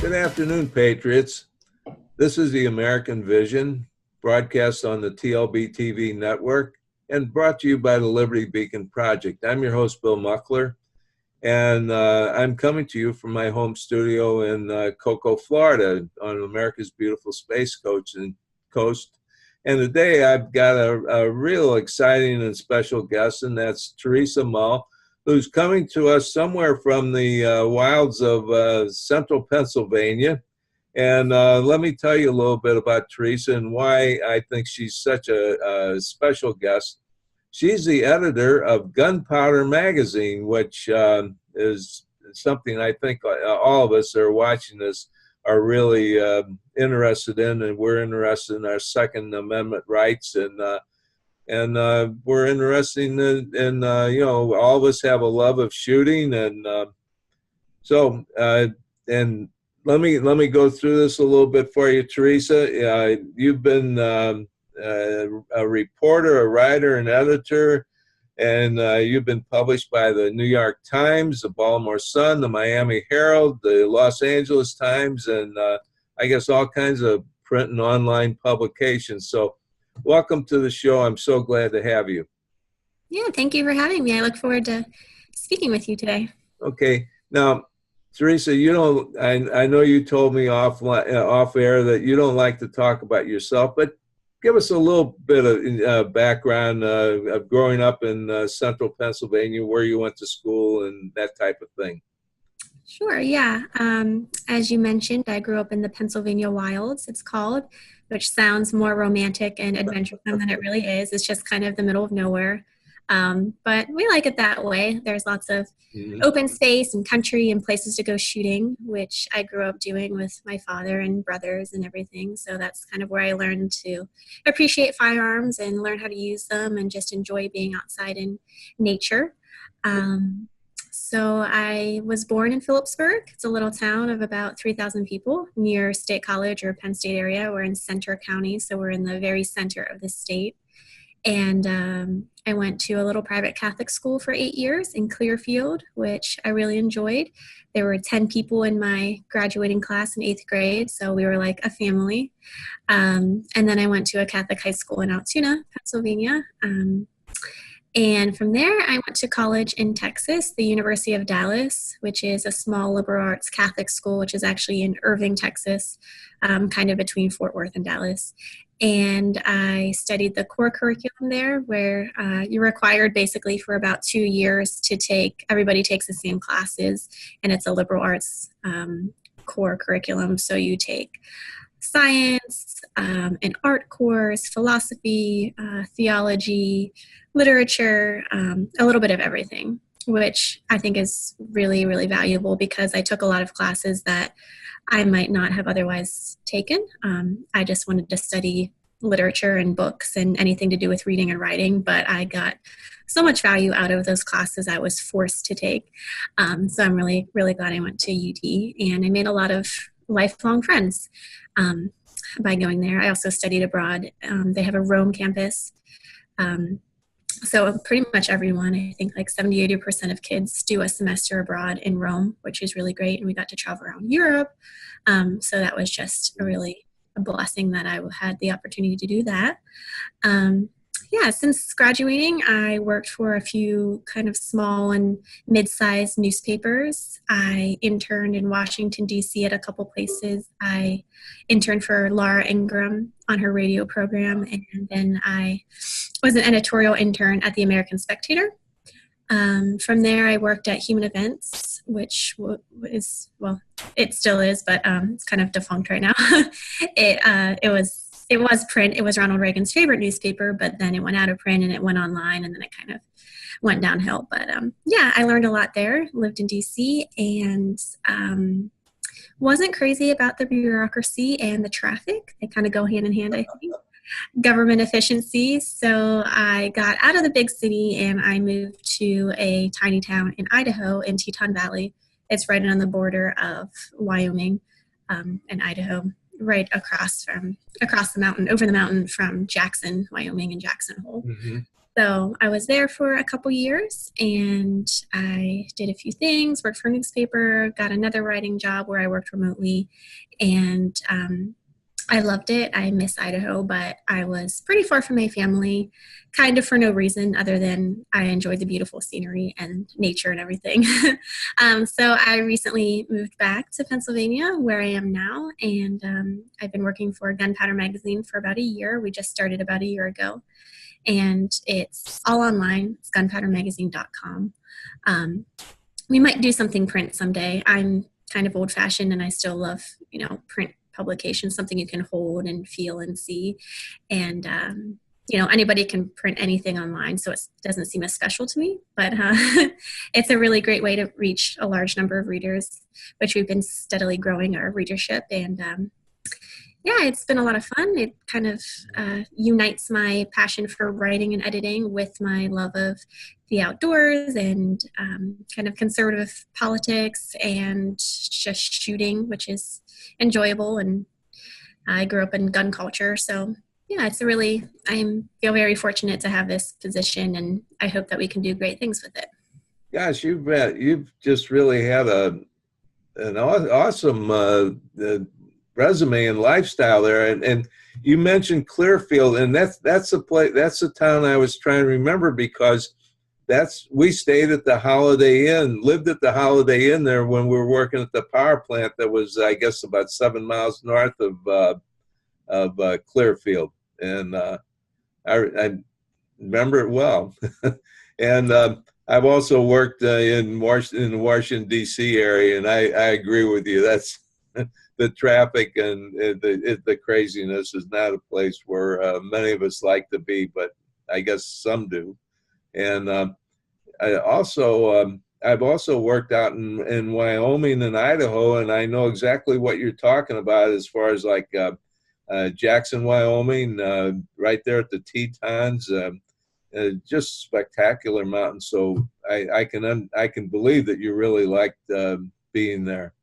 Good afternoon, Patriots. This is the American Vision, broadcast on the TLB TV network and brought to you by the Liberty Beacon Project. I'm your host, Bill Muckler, and I'm coming to you from my home studio in Cocoa, Florida, on America's beautiful space coast. And today I've got a real exciting and special guest, and that's Teresa Mull, who's coming to us somewhere from the wilds of central Pennsylvania. And let me tell you a little bit about Teresa and why I think she's such a special guest. She's the editor of Gunpowder Magazine, which is something I think all of us that are watching this are really interested in, and we're interested in our Second Amendment rights, and we're interested in all of us have a love of shooting, and and let me go through this a little bit for you, Teresa. You've been a reporter, a writer, an editor, and you've been published by the New York Times, the Baltimore Sun, the Miami Herald, the Los Angeles Times, and I guess all kinds of print and online publications. So welcome to the show. I'm so glad to have you. Yeah, thank you for having me. I look forward to speaking with you today. Okay. Now, Teresa, I know you told me off air that you don't like to talk about yourself, but give us a little bit of background of growing up in central Pennsylvania, where you went to school and that type of thing. Sure, yeah. As you mentioned, I grew up in the Pennsylvania wilds, it's called, which sounds more romantic and adventuresome than it really is. It's just kind of the middle of nowhere. But we like it that way. There's lots of open space and country and places to go shooting, which I grew up doing with my father and brothers and everything. So that's kind of where I learned to appreciate firearms and learn how to use them and just enjoy being outside in nature. So I was born in Phillipsburg. It's a little town of about 3,000 people near State College or Penn State area. We're in Centre County, so we're in the very center of the state. And I went to a little private Catholic school for 8 years in Clearfield, which I really enjoyed. There were 10 people in my graduating class in 8th grade, so we were like a family. And then I went to a Catholic high school in Altoona, Pennsylvania. And from there, I went to college in Texas, the University of Dallas, which is a small liberal arts Catholic school, which is actually in Irving, Texas, kind of between Fort Worth and Dallas. And I studied the core curriculum there, where you're required basically for about 2 years to everybody takes the same classes, and it's a liberal arts core curriculum. So you take science, an art course, philosophy, theology, literature, a little bit of everything, which I think is really, really valuable because I took a lot of classes that I might not have otherwise taken. I just wanted to study literature and books and anything to do with reading and writing, but I got so much value out of those classes I was forced to take. So I'm really, really glad I went to UD, and I made a lot of lifelong friends by going there. I also studied abroad. They have a Rome campus. So pretty much everyone, I think like 70-80% of kids do a semester abroad in Rome, which is really great. And we got to travel around Europe. So that was just a blessing that I had the opportunity to do that. Since graduating, I worked for a few kind of small and mid-sized newspapers. I interned in Washington, D.C. at a couple places. I interned for Laura Ingraham on her radio program, and then I was an editorial intern at the American Spectator. From there, I worked at Human Events, which it still is, but it's kind of defunct right now. It was print. It was Ronald Reagan's favorite newspaper, but then it went out of print and it went online, and then it kind of went downhill. But I learned a lot there, lived in DC, and wasn't crazy about the bureaucracy and the traffic. They kind of go hand in hand, I think. Government efficiency. So I got out of the big city and I moved to a tiny town in Idaho in Teton Valley. It's right on the border of Wyoming and Idaho, right across the mountain, over the mountain from Jackson, Wyoming, and Jackson Hole. Mm-hmm. So I was there for a couple years, and I did a few things, worked for a newspaper, got another writing job where I worked remotely, and I loved it. I miss Idaho, but I was pretty far from my family, kind of for no reason other than I enjoyed the beautiful scenery and nature and everything. So I recently moved back to Pennsylvania, where I am now, and I've been working for Gunpowder Magazine for about a year. We just started about a year ago, and it's all online. It's gunpowdermagazine.com. We might do something print someday. I'm kind of old-fashioned, and I still love, print publication, something you can hold and feel and see. And, anybody can print anything online, so it doesn't seem as special to me. But it's a really great way to reach a large number of readers, which we've been steadily growing our readership. And yeah, it's been a lot of fun. It kind of unites my passion for writing and editing with my love of the outdoors and kind of conservative politics and just shooting, which is enjoyable. And I grew up in gun culture. So yeah, I feel very fortunate to have this position, and I hope that we can do great things with it. Gosh, you've just really had an awesome resume and lifestyle there. And you mentioned Clearfield, and that's the place, that's the town I was trying to remember, because we stayed at the Holiday Inn, lived at the Holiday Inn there when we were working at the power plant that was, I guess, about 7 miles north of Clearfield. And I remember it well. And I've also worked in the Washington, D.C. area, and I agree with you. That's the traffic and the craziness is not a place where many of us like to be, but I guess some do. And I've also worked out in Wyoming and Idaho, and I know exactly what you're talking about as far as like Jackson, Wyoming, right there at the Tetons. Just spectacular mountains. So I can believe that you really liked being there.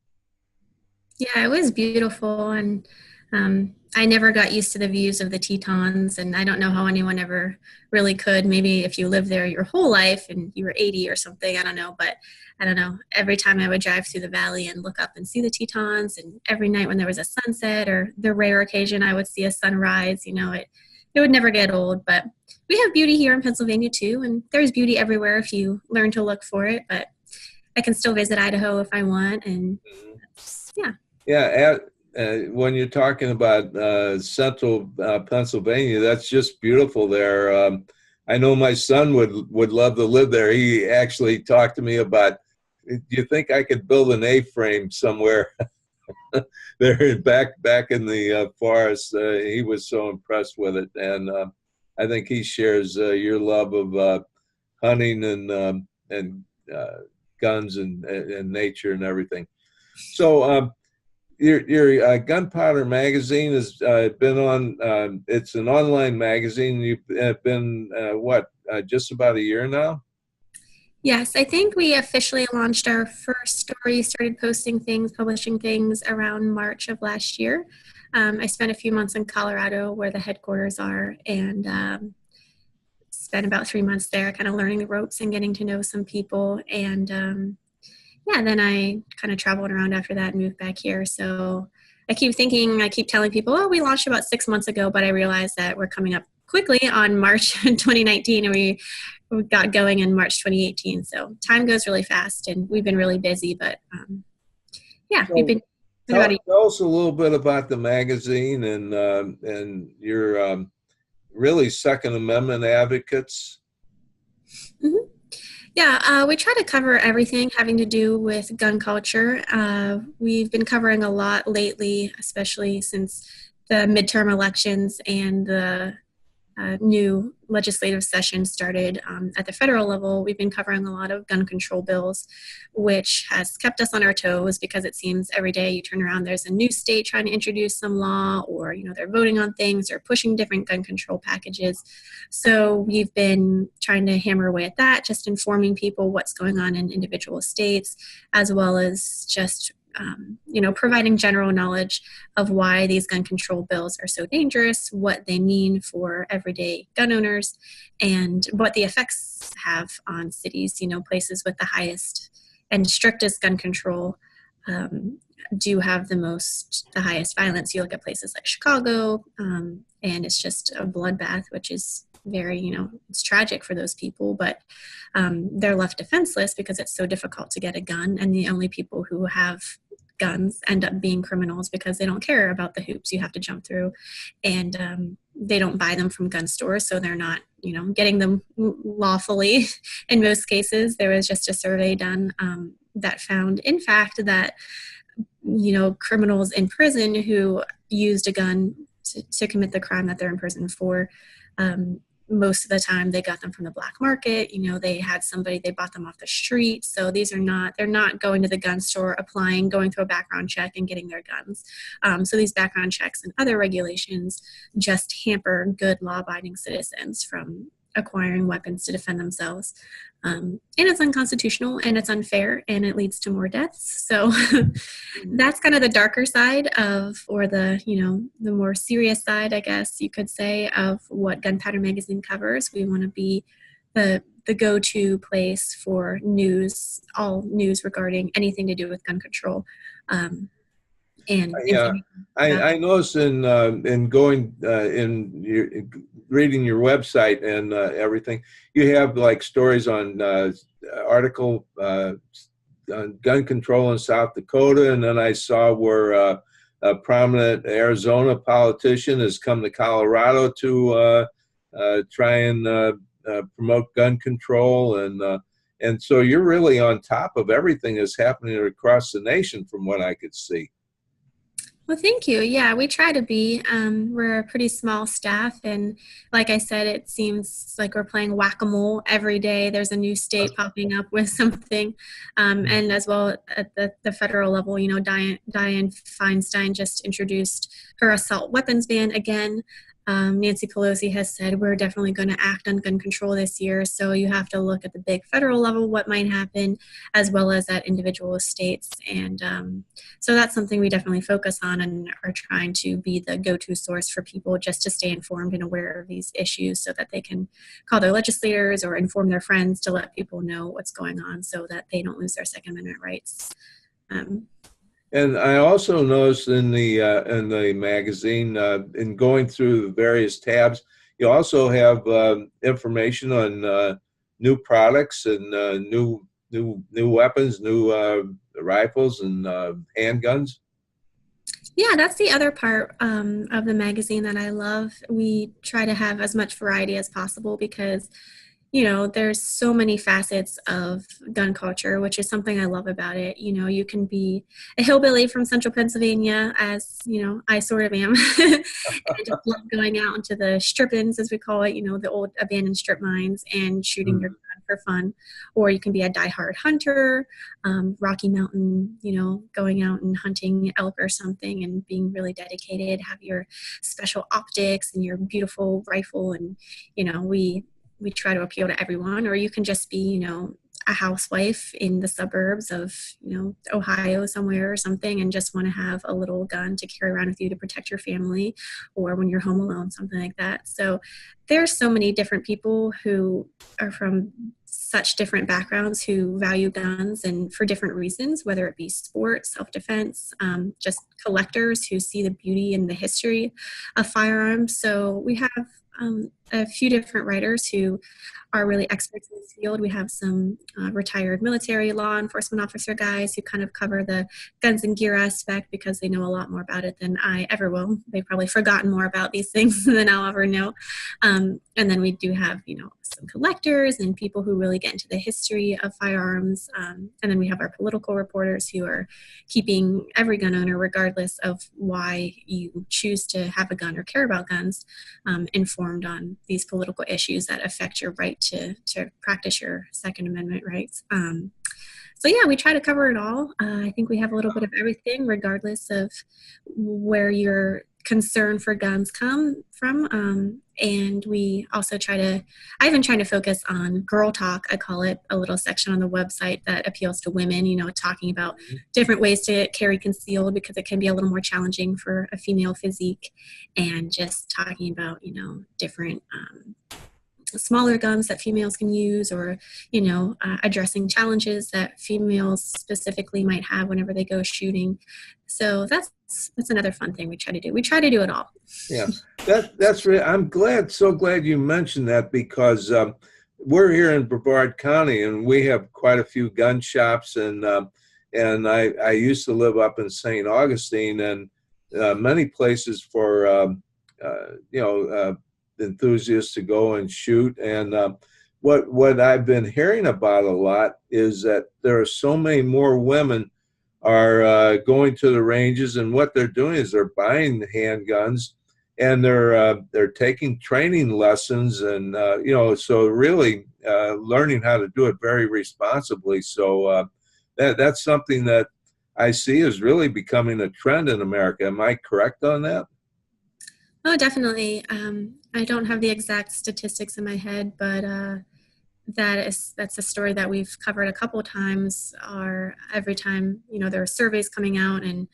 Yeah, it was beautiful, and I never got used to the views of the Tetons, and I don't know how anyone ever really could. Maybe if you lived there your whole life and you were 80 or something, I don't know. But I don't know. Every time I would drive through the valley and look up and see the Tetons, and every night when there was a sunset or the rare occasion I would see a sunrise, it would never get old. But we have beauty here in Pennsylvania too, and there's beauty everywhere if you learn to look for it. But I can still visit Idaho if I want, and yeah. Yeah, when you're talking about central Pennsylvania, that's just beautiful there. I know my son would love to live there. He actually talked to me about, do you think I could build an A-frame somewhere there back in the forest? He was so impressed with it, and I think he shares your love of hunting and guns and nature and everything. So. Your Gunpowder Magazine has been on, it's an online magazine. You've been, just about a year now? Yes, I think we officially launched our first story, started posting things, publishing things around March of last year. I spent a few months in Colorado where the headquarters are, and spent about 3 months there kind of learning the ropes and getting to know some people. And yeah, then I kind of traveled around after that and moved back here. So I keep telling people, oh, we launched about 6 months ago, but I realized that we're coming up quickly on March 2019, and we got going in March 2018. So time goes really fast, and we've been really busy, but yeah, so we've been. Tell us a little bit about the magazine and your really Second Amendment advocates. Mm-hmm. Yeah, we try to cover everything having to do with gun culture. We've been covering a lot lately, especially since the midterm elections and the new legislative session started at the federal level. We've been covering a lot of gun control bills, which has kept us on our toes because it seems every day you turn around, there's a new state trying to introduce some law, or they're voting on things or pushing different gun control packages. So we've been trying to hammer away at that, just informing people what's going on in individual states, as well as just providing general knowledge of why these gun control bills are so dangerous, what they mean for everyday gun owners, and what the effects have on cities. Places with the highest and strictest gun control do have the highest violence. You look at places like Chicago, and it's just a bloodbath, which is very, it's tragic for those people, but they're left defenseless because it's so difficult to get a gun, and the only people who have guns end up being criminals because they don't care about the hoops you have to jump through, and they don't buy them from gun stores, so they're not, getting them lawfully in most cases. There was just a survey done that found, in fact, that criminals in prison who used a gun to commit the crime that they're in prison for, most of the time they got them from the black market. They had somebody, they bought them off the street. So they're not going to the gun store, going through a background check and getting their guns. So these background checks and other regulations just hamper good law-abiding citizens from acquiring weapons to defend themselves. And it's unconstitutional, and it's unfair, and it leads to more deaths. So that's kind of the darker side or the more serious side, I guess you could say, of what Gunpowder Magazine covers. We want to be the go-to place for all news regarding anything to do with gun control. I noticed in going reading your website and everything, you have like stories on article on gun control in South Dakota, and then I saw where a prominent Arizona politician has come to Colorado to try and promote gun control, and so you're really on top of everything that's happening across the nation, from what I could see. Well, thank you. Yeah, we try to be. We're a pretty small staff, and like I said, it seems like we're playing whack-a-mole every day. There's a new state popping up with something, and as well at the federal level, Dianne Feinstein just introduced her assault weapons ban again. Nancy Pelosi has said we're definitely going to act on gun control this year. So you have to look at the big federal level, what might happen, as well as at individual states. And so that's something we definitely focus on and are trying to be the go-to source for people just to stay informed and aware of these issues so that they can call their legislators or inform their friends to let people know what's going on so that they don't lose their Second Amendment rights. And I also noticed in the magazine, in going through the various tabs, you also have information on new products and new weapons, new rifles and handguns. Yeah, that's the other part of the magazine that I love. We try to have as much variety as possible because there's so many facets of gun culture, which is something I love about it. You can be a hillbilly from central Pennsylvania, as, I sort of am, and just love going out into the strip-ins, as we call it, the old abandoned strip mines and shooting your gun for fun. Or you can be a diehard hunter, Rocky Mountain, going out and hunting elk or something and being really dedicated, have your special optics and your beautiful rifle. And, we try to appeal to everyone. Or you can just be, a housewife in the suburbs of, Ohio somewhere or something, and just want to have a little gun to carry around with you to protect your family, or when you're home alone, something like that. So there's so many different people who are from such different backgrounds who value guns and for different reasons, whether it be sport, self-defense, just collectors who see the beauty and the history of firearms. So we have a few different writers who are really experts in this field. We have some retired military law enforcement officer guys who kind of cover the guns and gear aspect because they know a lot more about it than I ever will. They've probably forgotten more about these things than I'll ever know. And then we do have, some collectors and people who really get into the history of firearms. And then we have our political reporters who are keeping every gun owner, regardless of why you choose to have a gun or care about guns, informed on these political issues that affect your right to practice your Second Amendment rights. So yeah, we try to cover it all. I think we have a little bit of everything, regardless of where you're concern for guns come from. And we also I've been trying to focus on Girl Talk, I call it, a little section on the website that appeals to women, talking about different ways to carry concealed because it can be a little more challenging for a female physique, and just talking about, different smaller guns that females can use, or addressing challenges that females specifically might have whenever they go shooting. So that's another fun thing we try to do. We try to do it all. Yeah, that's really. I'm so glad you mentioned that, because we're here in Brevard County and we have quite a few gun shops, and I used to live up in St. Augustine, and many places for enthusiasts to go and shoot. And what I've been hearing about a lot is that there are so many more women are going to the ranges, and what they're doing is they're buying handguns, and they're taking training lessons, and so really learning how to do it very responsibly. So that's something that I see is really becoming a trend in America. Am I correct on that? Oh, definitely. I don't have the exact statistics in my head, but that's a story that we've covered a couple of times. Every time there are surveys coming out and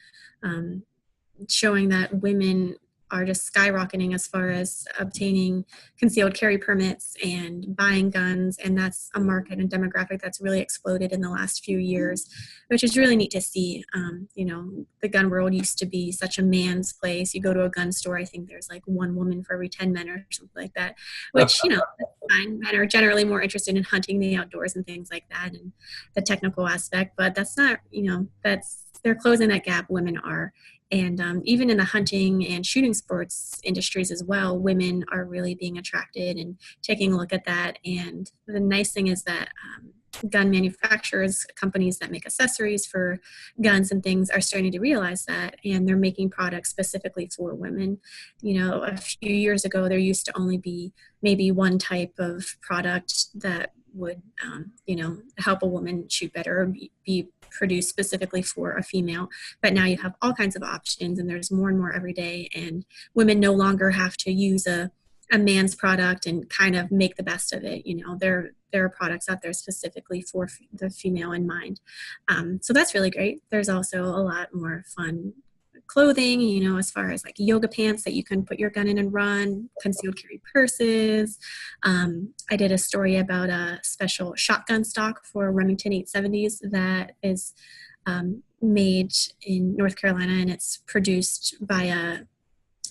showing that women are just skyrocketing as far as obtaining concealed carry permits and buying guns, and that's a market and demographic that's really exploded in the last few years, which is really neat to see. The gun world used to be such a man's place. You go to a gun store, I think there's like one woman for every 10 men or something like that, which that's fine. Men are generally more interested in hunting, the outdoors, and things like that, and the technical aspect, but that's not, they're closing that gap. Women are. And even in the hunting and shooting sports industries as well, women are really being attracted and taking a look at that. And the nice thing is that gun manufacturers, companies that make accessories for guns and things, are starting to realize that, and they're making products specifically for women. A few years ago, there used to only be maybe one type of product that would, help a woman shoot better, or be produced specifically for a female. But now you have all kinds of options, and there's more and more every day, and women no longer have to use a man's product and kind of make the best of it. There are products out there specifically for the female in mind. So that's really great. There's also a lot more fun clothing, as far as like yoga pants that you can put your gun in and run, concealed carry purses. I did a story about a special shotgun stock for Remington 870s that is made in North Carolina, and it's produced by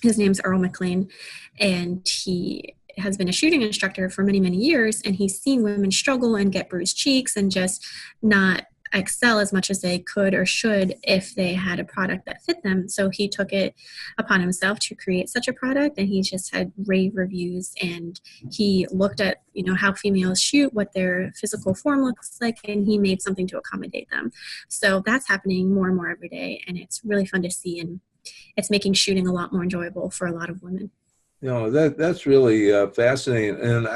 his name's Earl McLean, and he has been a shooting instructor for many, many years, and he's seen women struggle and get bruised cheeks and just not excel as much as they could or should if they had a product that fit them. So he took it upon himself to create such a product, and he just had rave reviews, and he looked at how females shoot, what their physical form looks like, and he made something to accommodate them. So that's happening more and more every day, and it's really fun to see, and it's making shooting a lot more enjoyable for a lot of women. That's really fascinating, and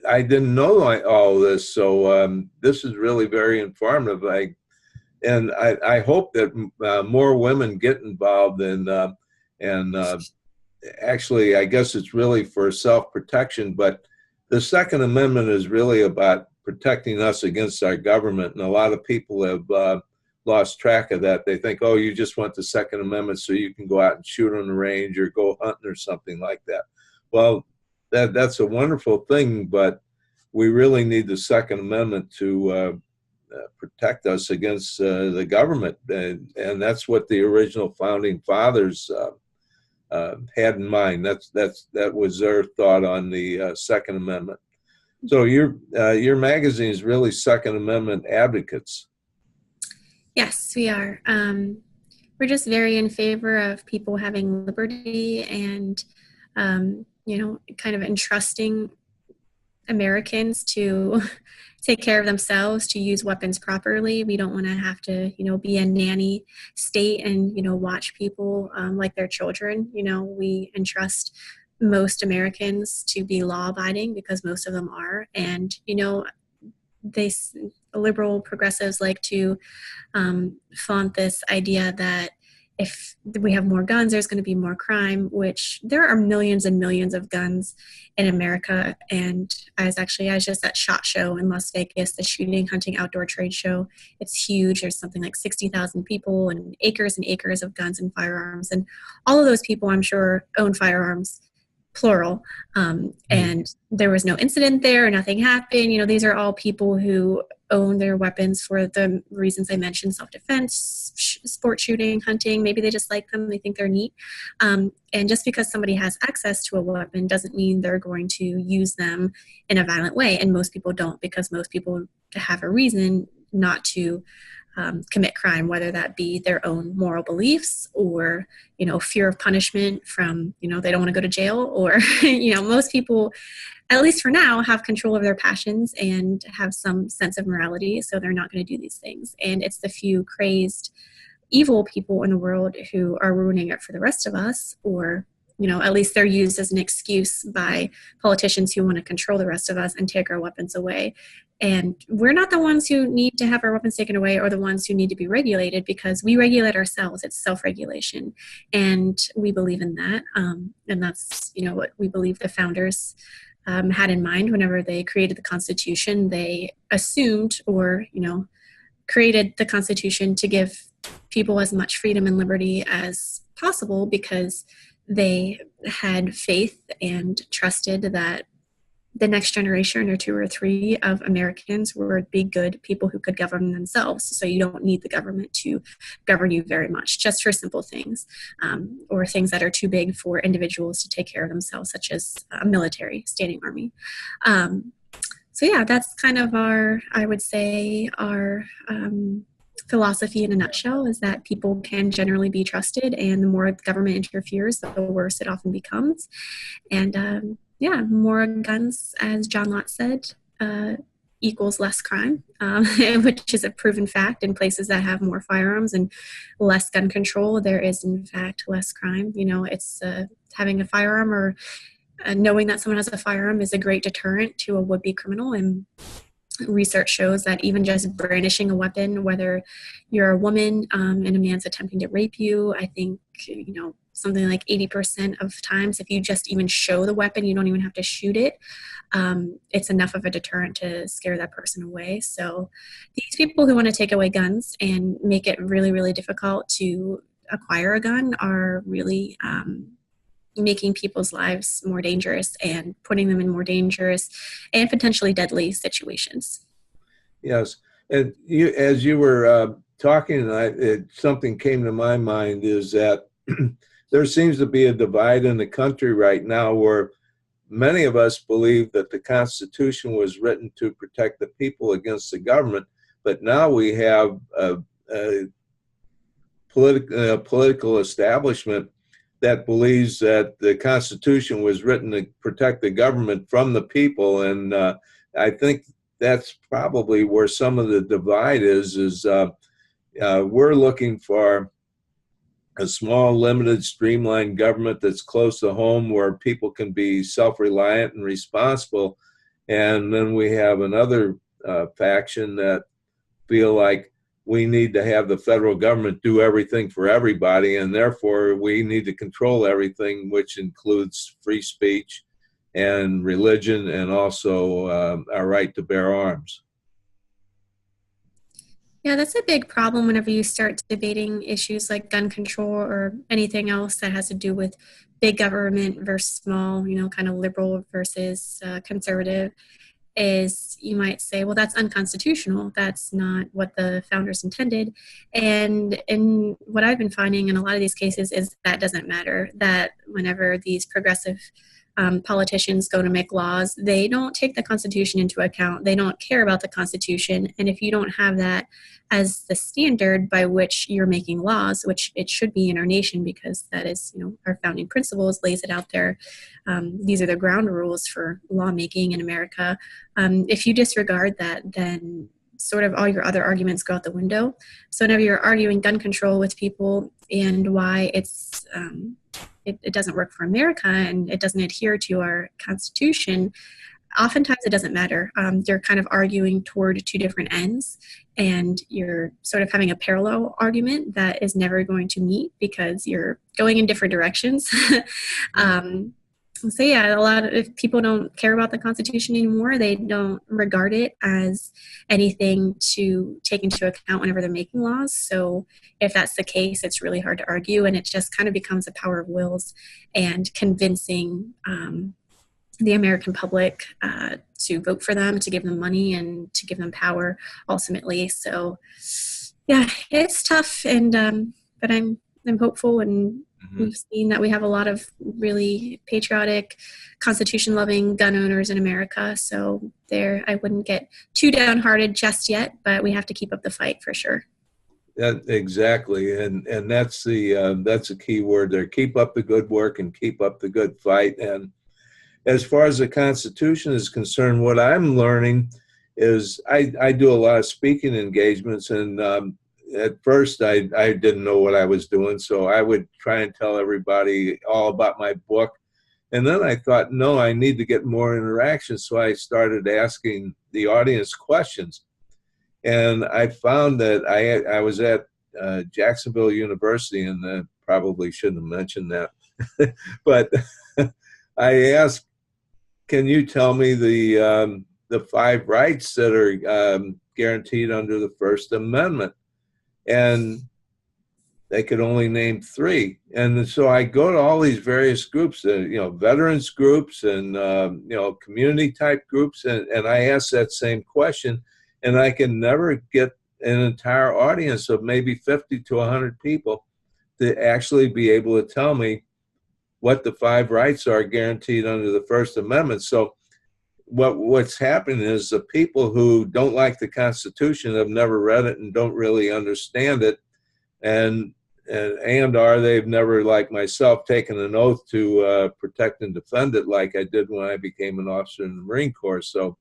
I didn't know all this, so this is really very informative. I hope that more women get involved, and actually, I guess it's really for self-protection. But the Second Amendment is really about protecting us against our government, and a lot of people have lost track of that. They think, oh, you just want the Second Amendment so you can go out and shoot on the range or go hunting or something like that. Well, that's a wonderful thing, but we really need the Second Amendment to protect us against the government, and that's what the original founding fathers had in mind. That was their thought on the Second Amendment. So your magazine is really Second Amendment advocates. Yes, we are. We're just very in favor of people having liberty and, kind of entrusting Americans to take care of themselves, to use weapons properly. We don't want to have to, be a nanny state and, watch people like their children. We entrust most Americans to be law-abiding because most of them are. And, liberal progressives like to flaunt this idea that if we have more guns, there's going to be more crime, which there are millions and millions of guns in America. And I was just at SHOT Show in Las Vegas, the shooting, hunting, outdoor trade show. It's huge. There's something like 60,000 people and acres of guns and firearms. And all of those people, I'm sure, own firearms, plural. And there was no incident there, nothing happened. These are all people who own their weapons for the reasons I mentioned: self-defense, sport shooting, hunting. Maybe they just like them, they think they're neat. And just because somebody has access to a weapon doesn't mean they're going to use them in a violent way. And most people don't, because most people have a reason not to commit crime, whether that be their own moral beliefs or, fear of punishment from, they don't want to go to jail, or, most people, at least for now, have control of their passions and have some sense of morality. So they're not going to do these things. And it's the few crazed, evil people in the world who are ruining it for the rest of us, or at least they're used as an excuse by politicians who want to control the rest of us and take our weapons away. And we're not the ones who need to have our weapons taken away, or the ones who need to be regulated, because we regulate ourselves. It's self-regulation. And we believe in that. And that's, what we believe the founders had in mind whenever they created the Constitution. They assumed, or, created the Constitution to give people as much freedom and liberty as possible, because they had faith and trusted that the next generation or two or three of Americans would be good people who could govern themselves. So you don't need the government to govern you very much, just for simple things, or things that are too big for individuals to take care of themselves, such as a military, standing army. So yeah, that's kind of our philosophy in a nutshell, is that people can generally be trusted, and the more the government interferes, the worse it often becomes. And more guns, as John Lott said, equals less crime, which is a proven fact. In places that have more firearms and less gun control, there is in fact less crime. It's having a firearm, or knowing that someone has a firearm, is a great deterrent to a would-be criminal. And research shows that even just brandishing a weapon, whether you're a woman and a man's attempting to rape you, I think, something like 80% of times, if you just even show the weapon, you don't even have to shoot it, it's enough of a deterrent to scare that person away. So these people who want to take away guns and make it really, really difficult to acquire a gun are really making people's lives more dangerous and putting them in more dangerous and potentially deadly situations. Yes. And as you were talking, something came to my mind, is that there seems to be a divide in the country right now, where many of us believe that the Constitution was written to protect the people against the government, but now we have a political establishment that believes that the Constitution was written to protect the government from the people. And I think that's probably where some of the divide is we're looking for a small, limited, streamlined government that's close to home, where people can be self-reliant and responsible. And then we have another faction that feel like we need to have the federal government do everything for everybody, and therefore we need to control everything, which includes free speech and religion, and also our right to bear arms. Yeah, that's a big problem whenever you start debating issues like gun control or anything else that has to do with big government versus small, kind of liberal versus conservative, is you might say, well, that's unconstitutional. That's not what the founders intended. And what I've been finding in a lot of these cases is that doesn't matter, that whenever these progressive politicians go to make laws, they don't take the Constitution into account. They don't care about the Constitution. And if you don't have that as the standard by which you're making laws, which it should be in our nation, because that is, our founding principles, lays it out there. These are the ground rules for lawmaking in America. If you disregard that, then sort of all your other arguments go out the window. So whenever you're arguing gun control with people and why it's it doesn't work for America and it doesn't adhere to our Constitution, oftentimes it doesn't matter. You're kind of arguing toward two different ends, and you're sort of having a parallel argument that is never going to meet because you're going in different directions. So yeah, a lot of if people don't care about the Constitution anymore, they don't regard it as anything to take into account whenever they're making laws. So if that's the case, it's really hard to argue, and it just kind of becomes a power of wills and convincing the American public to vote for them, to give them money, and to give them power ultimately. So yeah, it's tough, and but I'm hopeful, and we've seen that we have a lot of really patriotic, Constitution-loving gun owners in America. So I wouldn't get too downhearted just yet, but we have to keep up the fight for sure. Yeah, exactly, and that's the key word there. Keep up the good work and keep up the good fight. And as far as the Constitution is concerned, what I'm learning is I do a lot of speaking engagements, and at first I didn't know what I was doing, so I would try and tell everybody all about my book. And then I thought, no, I need to get more interaction, so I started asking the audience questions. And I found that I was at Jacksonville University, and probably shouldn't have mentioned that, but I asked, can you tell me the 5 rights that are guaranteed under the First Amendment? And they could only name 3. And so I go to all these various groups, veterans groups and, community type groups. And I ask that same question, and I can never get an entire audience of maybe 50 to 100 people to actually be able to tell me what the 5 rights are guaranteed under the First Amendment. So what's happening is the people who don't like the Constitution have never read it and don't really understand it, and they've never, like myself, taken an oath to protect and defend it like I did when I became an officer in the Marine Corps. So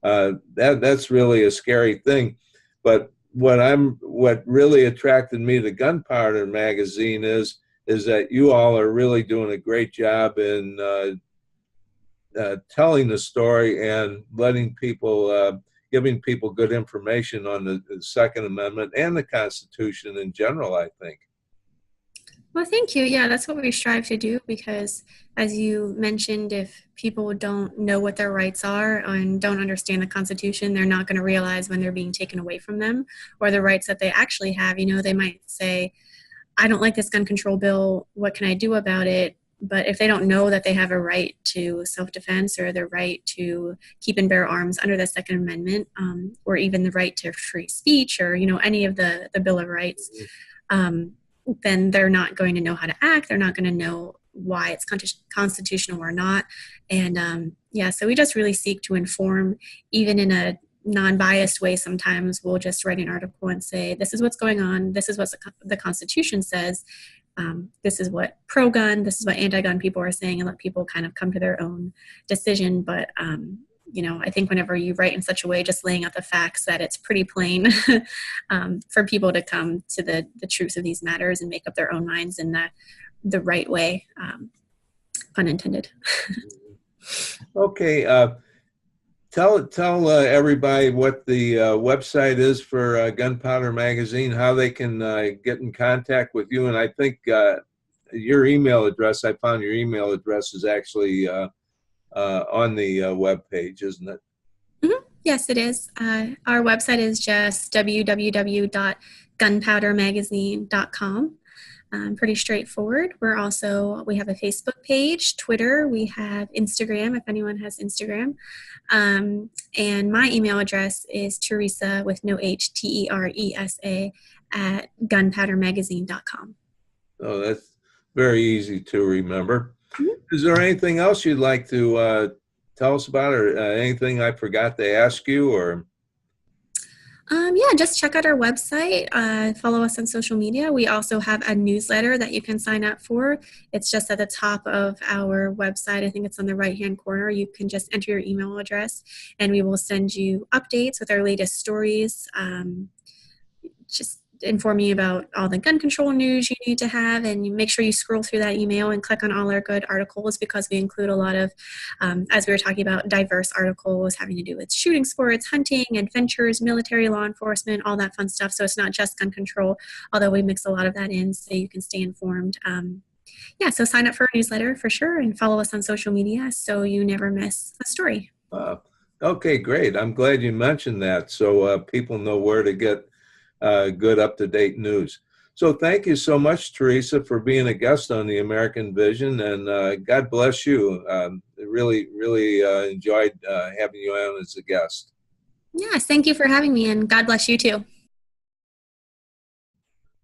that's really a scary thing. But what really attracted me to Gunpowder Magazine is that you all are really doing a great job in telling the story and letting people, giving people good information on the Second Amendment and the Constitution in general, I think. Well, thank you. Yeah, that's what we strive to do, because as you mentioned, if people don't know what their rights are and don't understand the Constitution, they're not going to realize when they're being taken away from them, or the rights that they actually have. They might say, I don't like this gun control bill. What can I do about it? But if they don't know that they have a right to self-defense, or the right to keep and bear arms under the Second Amendment, or even the right to free speech, or any of the Bill of Rights, then they're not going to know how to act. They're not going to know why it's constitutional or not. And so we just really seek to inform, even in a non-biased way. Sometimes we'll just write an article and say, this is what's going on. This is what the Constitution says. This is what pro-gun, this is what anti-gun people are saying, and let people kind of come to their own decision. But, I think whenever you write in such a way, just laying out the facts, that it's pretty plain for people to come to the truth of these matters and make up their own minds in the right way, pun intended. Okay. Tell everybody what the website is for Gunpowder Magazine, how they can get in contact with you. And I think your email address, I found your email address is actually on the webpage, isn't it? Mm-hmm. Yes, it is. Our website is just www.gunpowdermagazine.com. Pretty straightforward. We have a Facebook page, Twitter, we have Instagram, if anyone has Instagram. And my email address is Teresa, with no H, Teresa, at gunpowdermagazine.com. Oh, that's very easy to remember. Mm-hmm. Is there anything else you'd like to tell us about, or anything I forgot to ask you, or? Just check out our website, follow us on social media. We also have a newsletter that you can sign up for. It's just at the top of our website. I think it's on the right-hand corner. You can just enter your email address, and we will send you updates with our latest stories. Just inform you about all the gun control news you need to have, and you make sure you scroll through that email and click on all our good articles, because we include a lot of, as we were talking about, diverse articles having to do with shooting sports, hunting, adventures, military, law enforcement, all that fun stuff. So it's not just gun control, although we mix a lot of that in so you can stay informed. Yeah, so sign up for our newsletter for sure, and follow us on social media so you never miss a story. Okay, great. I'm glad you mentioned that, so people know where to get good up-to-date news. So thank you so much, Teresa, for being a guest on the American Vision, and God bless you. Really enjoyed having you on as a guest. Yes, thank you for having me, and God bless you too.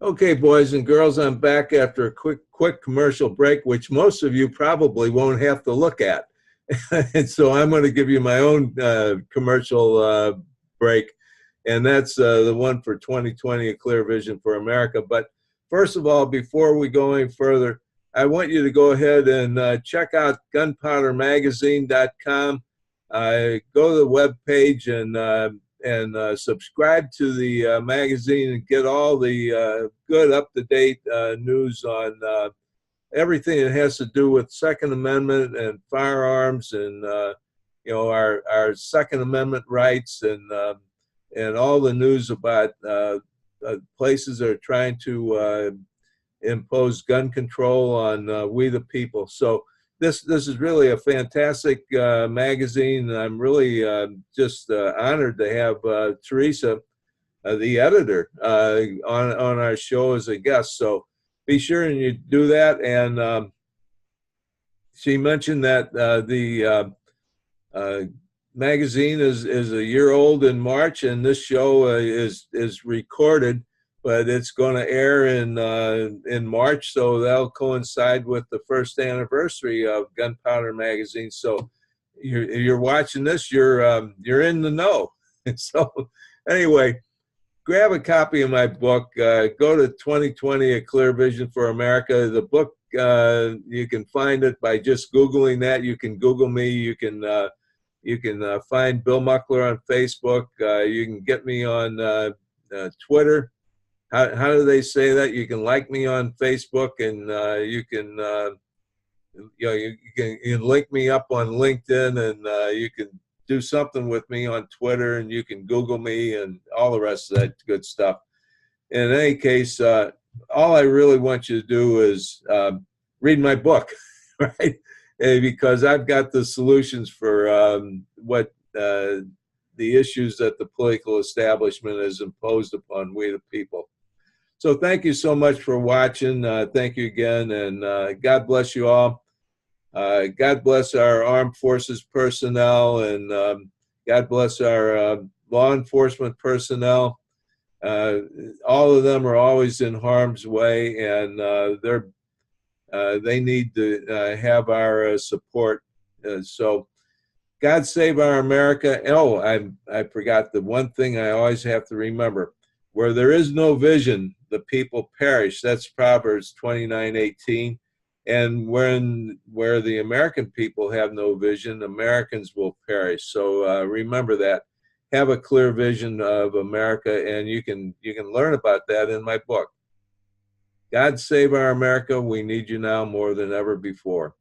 Okay, boys and girls, I'm back after a quick commercial break, which most of you probably won't have to look at. And so I'm going to give you my own commercial break, and that's the one for 2020, A Clear Vision for America. But first of all, before we go any further, I want you to go ahead and check out gunpowdermagazine.com. Go to the web page and subscribe to the magazine and get all the good up-to-date news on everything that has to do with Second Amendment and firearms, and our Second Amendment rights, and all the news about places that are trying to impose gun control on we the people. So this is really a fantastic magazine. I'm really just honored to have Teresa, the editor, on our show as a guest. So be sure and you do that. And she mentioned that the magazine is a year old in March, and this show is recorded, but it's going to air in March, so that'll coincide with the first anniversary of Gunpowder Magazine. So you're watching this, you're in the know. So anyway, grab a copy of my book. Go to 2020, A Clear Vision for America. The book, you can find it by just Googling that. You can Google me. You can find Bill Muckler on Facebook. You can get me on Twitter. How do they say that? You can like me on Facebook, and you can you can link me up on LinkedIn, and you can do something with me on Twitter, and you can Google me and all the rest of that good stuff. In any case, all I really want you to do is read my book, right? Because I've got the solutions for what the issues that the political establishment has imposed upon we the people. So thank you so much for watching. Thank you again, and God bless you all. God bless our armed forces personnel, and God bless our law enforcement personnel. All of them are always in harm's way, and they need to have our support. So God save our America. Oh, I forgot the one thing I always have to remember. Where there is no vision, the people perish. That's Proverbs 29:18. And where the American people have no vision, Americans will perish. So remember that. Have a clear vision of America, and you can learn about that in my book. God save our America. We need you now more than ever before.